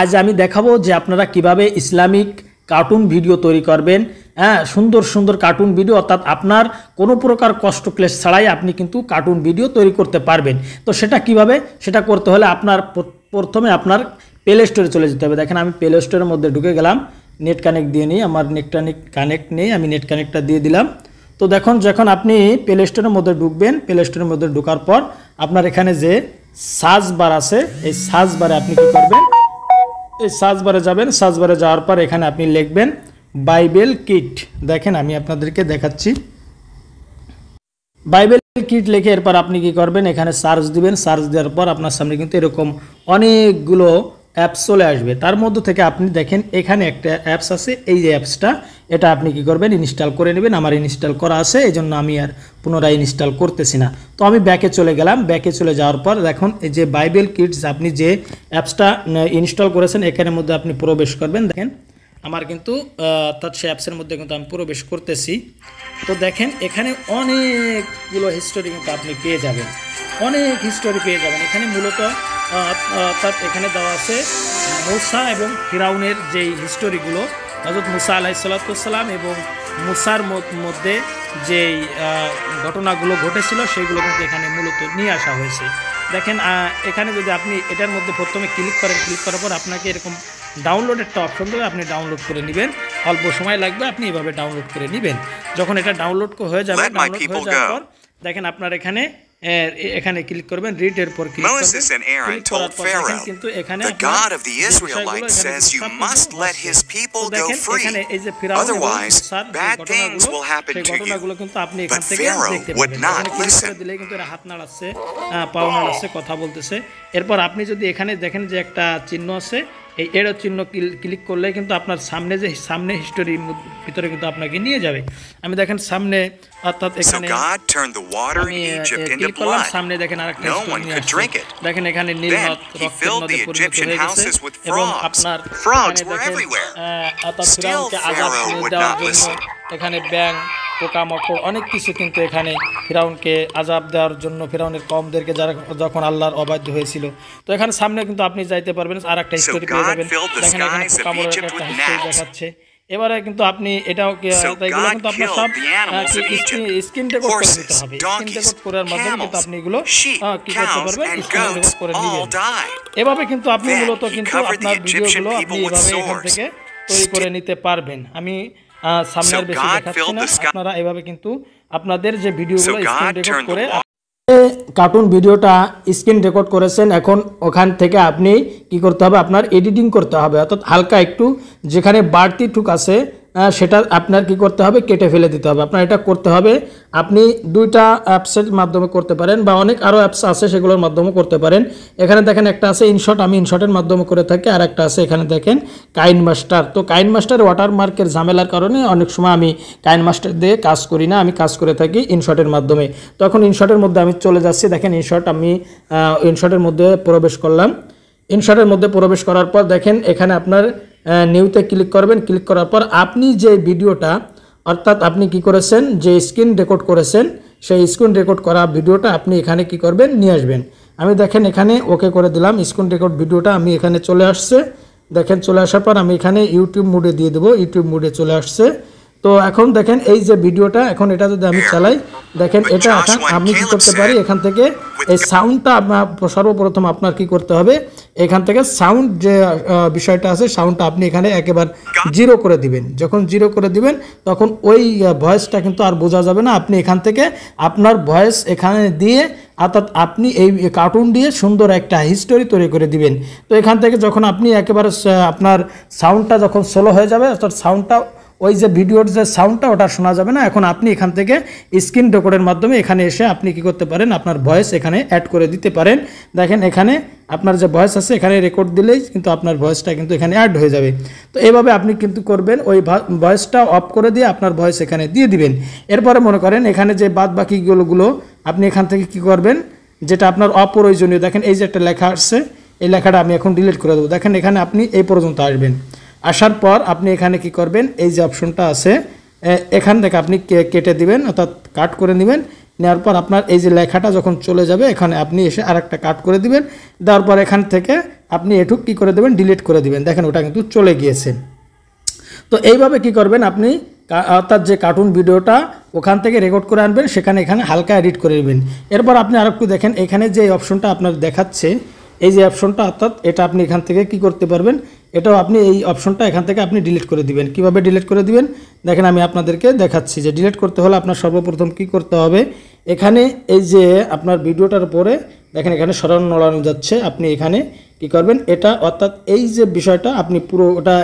আজ আমি দেখাবো যে আপনারা কিভাবে ইসলামিক কার্টুন ভিডিও তৈরি করবেন। সুন্দর সুন্দর কার্টুন ভিডিও, অর্থাৎ আপনার কোনো প্রকার কষ্ট ক্লেশ ছাড়াই আপনি কিন্তু কার্টুন ভিডিও তৈরি করতে পারবেন। তো সেটা কিভাবে, সেটা করতে হলে আপনার প্রথমে আপনার প্লে স্টোরে চলে যেতে হবে। দেখেন আমি প্লে স্টোরের মধ্যে ঢুকে গেলাম, নেট কানেক্ট দিয়ে নিই, আমার নেট কানেক্ট নেই, আমি নেট কানেক্টটা দিয়ে দিলাম। তো দেখুন যখন আপনি প্লে স্টোরের মধ্যে ঢুকবেন, প্লে স্টোরের মধ্যে ঢোকার পর আপনার এখানে যে সার্চ বার আছে, এই সার্চ বারে আপনি কী করবেন, এই সার্চ বারে যাবেন। সার্চ বারে যাওয়ার পর এখানে আপনি লিখবেন বাইবেল কিট। দেখেন আমি আপনাদেরকে দেখাচ্ছি, বাইবেল কিট লিখে এরপর আপনি কি করবেন, এখানে সার্চ দিবেন। সার্চ দেওয়ার পর আপনার সামনে কিন্তু এরকম অনেকগুলো অ্যাপস চলে আসবে। তার মধ্যে থেকে আপনি দেখেন এখানে একটা অ্যাপস আছে, এই যে অ্যাপসটা, এটা আপনি কি করবেন, ইনস্টল করে নেবেন। আমার ইনস্টল করা আছে, এই জন্য আমি আর পুনরায় ইনস্টল করতেছি না। তো আমি ব্যাকে চলে গেলাম। ব্যাকে চলে যাওয়ার পর দেখুন এই যে বাইবেল কিডস, আপনি যে অ্যাপসটা ইনস্টল করেছেন এখানের মধ্যে আপনি প্রবেশ করবেন। দেখেন আমার কিন্তু অর্থাৎ সে অ্যাপসের মধ্যে কিন্তু আমি প্রবেশ করতেছি। তো দেখেন এখানে অনেকগুলো হিস্টোরি কিন্তু আপনি পেয়ে যাবেন, অনেক হিস্টোরি পেয়ে যাবেন। এখানে মূলত অর্থাৎ এখানে দেওয়া আছে মূসা এবং ফিরাউনের যেই হিস্টোরিগুলো, হযরত মূসা আলাইহিস সালাম এবং মূসার মধ্যে যেই ঘটনাগুলো ঘটেছিল সেগুলো কিন্তু এখানে মূলত নিয়ে আসা হয়েছে। দেখেন এখানে যদি আপনি এটার মধ্যে প্রথমে ক্লিক করেন, ক্লিক করার পর আপনাকে এরকম ডাউনলোড একটা অপশন দেবে, আপনি ডাউনলোড করে নেবেন। অল্প সময় লাগবে, আপনি এভাবে ডাউনলোড করে নেবেন। যখন এটা ডাউনলোড হয়ে যাবে, ডাউনলোড হয়ে যাওয়ার পর দেখেন আপনার এখানে ক্লিক করবেন, রিড এর পর ক্লিক করবেন। Moses and Aaron told Pharaoh, "The God of the Israelites says you must let his people go free. Otherwise, bad things will happen to you." But Pharaoh would not listen. দিলে কিন্তু এরা হাত নাড়াচ্ছে, পা নাড়াচ্ছে, কথা বলতেছে। এরপর আপনি যদি এখানে দেখেন যে একটা চিহ্ন আছে, এই এরো চিহ্ন ক্লিক করলে কিন্তু আপনার সামনে যে সামনে হিস্টোরির ভিতরে কিন্তু আপনাকে নিয়ে যাবে। আমি দেখেন সামনে অর্থাৎ এখানে ক্লিক করলাম, সামনে দেখেন আরেকটা হিস্টোরি নিয়ে আসছে। দেখেন এখানে নীল নদ রক্তের নদে পরিণত হয়ে গেছে এবং আপনার অর্থাৎ ফিরাউনকে আযাব দেওয়ার জন্য এখানে ব্যাঙ, পোকামাকড় অনেক কিছু কিন্তু এখানে ফিরাউনকে আযাব দেওয়ার জন্য ফিরাউনের কওমদেরকে যারা যখন আল্লাহর অবাধ্য হয়েছিল। তো এখানে সামনে কিন্তু আপনি যাইতে পারবেন, আর একটা হিস্টোরি পেয়ে যাবেন। দেখেন এখানে পোকামাকড়ের একটা হিস্টোরি দেখাচ্ছে। এবারে কিন্তু আপনি এটাও এগুলো কিন্তু আপনার সব স্ক্রিন রেকর্ড করে নিতে হবে। স্ক্রিন রেকর্ড করার মাধ্যমে কিন্তু আপনি এগুলো কি করতে পারবেন, স্ক্রিন রেকর্ড করে নেবেন। এভাবে কিন্তু আপনি মূলত কিন্তু আপনার ভিডিওগুলো আপনি এভাবে এখান থেকে তৈরি করে নিতে পারবেন। আমি সামনে আর বেশি দেখাচ্ছি না, আপনারা এভাবে কিন্তু আপনাদের যে ভিডিওগুলো স্ক্রিন রেকর্ড করে কার্টুন ভিডিওটা স্ক্রিন রেকর্ড করেছেন, এখন ওখান থেকে আপনি কি করতে হবে, আপনার এডিটিং করতে হবে। অর্থাৎ হালকা একটু যেখানে বাড়তি টুক আছে সেটা আপনার কি করতে হবে, কেটে ফেলে দিতে হবে। আপনার এটা করতে হবে, আপনি দুইটা অ্যাপসের মাধ্যমে করতে পারেন বা অনেক আরও অ্যাপস আছে সেগুলোর মাধ্যমে করতে পারেন। এখানে দেখেন একটা আছে ইনশট, আমি ইনশটের মাধ্যমে করে থাকি, আর একটা আছে এখানে দেখেন কাইনমাস্টার। তো কাইনমাস্টার ওয়াটারমার্কের ঝামেলার কারণে অনেক সময় আমি কাইনমাস্টার দিয়ে কাজ করি না, আমি কাজ করে থাকি ইনশটের মাধ্যমে। তখন ইনশটের মধ্যে আমি চলে যাচ্ছি। দেখেন ইনশট, আমি ইনশটের মধ্যে প্রবেশ করলাম। ইনশটের মধ্যে প্রবেশ করার পর দেখেন এখানে আপনার নিউতে ক্লিক করবেন। ক্লিক করার পর আপনি যে ভিডিওটা অর্থাৎ আপনি কি করেছেন, যে স্ক্রিন রেকর্ড করেছেন সেই স্ক্রিন রেকর্ড করা ভিডিওটা আপনি এখানে কি করবেন, নিয়ে আসবেন। আমি দেখেন এখানে ওকে করে দিলাম, স্ক্রিন রেকর্ড ভিডিওটা আমি এখানে চলে আসছে। দেখেন চলে আসার পর আমি এখানে ইউটিউব মোডে দিয়ে দেবো, ইউটিউব মোডে চলে আসছে। তো এখন দেখেন এই যে ভিডিওটা, এখন এটা যদি আমি চালাই, দেখেন এটা এখন আমি কি করতে পারি, এখান থেকে এই সাউন্ডটা সর্বপ্রথম আপনার কি করতে হবে, এখান থেকে সাউন্ড যে বিষয়টা আছে সাউন্ডটা আপনি এখানে একেবারে জিরো করে দিবেন। যখন জিরো করে দিবেন তখন ওই ভয়েসটা কিন্তু আর বোঝা যাবে না। আপনি এখান থেকে আপনার ভয়েস এখানে দিয়ে অর্থাৎ আপনি এই কার্টুন দিয়ে সুন্দর একটা হিস্টোরি তৈরি করে দিবেন। তো এখান থেকে যখন আপনি একেবারে আপনার সাউন্ডটা যখন স্লো হয়ে যাবে, অর্থাৎ সাউন্ডটা ওই যে ভিডিওর যে সাউন্ডটা ওটা শোনা যাবে না। এখন আপনি এখান থেকে স্ক্রিন রেকর্ডের মাধ্যমে এখানে এসে আপনি কি করতে পারেন, আপনার ভয়েস এখানে অ্যাড করে দিতে পারেন। দেখেন এখানে আপনার যে ভয়েস আছে এখানে রেকর্ড দিলেই কিন্তু আপনার ভয়েসটা কিন্তু এখানে অ্যাড হয়ে যাবে। তো এইভাবে আপনি কিন্তু করবেন, ওই ভয়েসটা অফ করে দিয়ে আপনার ভয়েস এখানে দিয়ে দিবেন। এরপরে মনে করেন এখানে যে বাদ বাকিগুলো আপনি এখান থেকে কি করবেন, যেটা আপনার অপ্রয়োজনীয়, দেখেন এই যে একটা লেখা আসছে, এই লেখাটা আমি এখন ডিলিট করে দেবো। দেখেন এখানে আপনি এই পর্যন্ত আসবেন। আসার পর আপনি এখানে কি করবেন, এই যে অপশনটা আছে এখান থেকে আপনি কেটে দিবেন, অর্থাৎ কাট করে নেবেন। নেওয়ার পর আপনার এই যে লেখাটা যখন চলে যাবে এখানে আপনি এসে আরেকটা কাট করে দিবেন, দেওয়ার পর এখান থেকে আপনি এটুক কী করে দেবেন, ডিলিট করে দিবেন। দেখেন ওটা কিন্তু চলে গিয়েছে। তো এইভাবে কি করবেন আপনি, অর্থাৎ যে কার্টুন ভিডিওটা ওখান থেকে রেকর্ড করে আনবেন, এখানে হালকা এডিট করে নেবেন। এরপর আপনি আরেকটু দেখেন এখানে যে অপশনটা আপনার দেখাচ্ছে, এই যে অপশনটা, অর্থাৎ এটা আপনি এখান থেকে কি করতে পারবেন, এটাও আপনি এই অপশনটা এখান থেকে আপনি ডিলিট করে দিবেন। কিভাবে ডিলিট করে দিবেন দেখেন আমি আপনাদেরকে দেখাচ্ছি। যে ডিলিট করতে হলে আপনার সর্বপ্রথম কি করতে হবে, এখানে এই যে আপনার ভিডিওটার উপরে দেখেন এখানে সরানো নড়ানো যাচ্ছে, আপনি এখানে কি করবেন এটা, অর্থাৎ এই যে বিষয়টা আপনি পুরো ওটা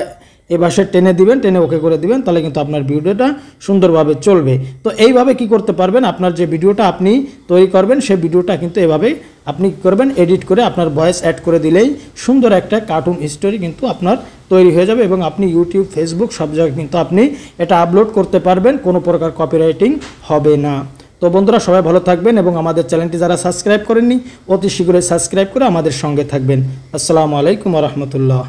এই পাশে টেনে দিবেন, টেনে ওকে করে দিবেন, তাহলে কিন্তু আপনার ভিডিওটা সুন্দরভাবে চলবে। তো এইভাবে কি করতে পারবেন, আপনার যে ভিডিওটা আপনি তৈরি করবেন সেই ভিডিওটা কিন্তু এভাবে আপনি কি করবেন, এডিট করে আপনার ভয়েস অ্যাড করে দিলেই সুন্দর একটা কার্টুন স্টোরি কিন্তু আপনার তৈরি হয়ে যাবে এবং আপনি ইউটিউব, ফেসবুক সব জায়গায় কিন্তু আপনি এটা আপলোড করতে পারবেন, কোনো প্রকার কপিরাইটিং হবে না। তো বন্ধুরা সবাই ভালো থাকবেন এবং আমাদের চ্যানেলটি যারা সাবস্ক্রাইব করেননি অতি শীঘ্রই সাবস্ক্রাইব করে আমাদের সঙ্গে থাকবেন। আসসালামু আলাইকুম ওয়া রাহমাতুল্লাহ।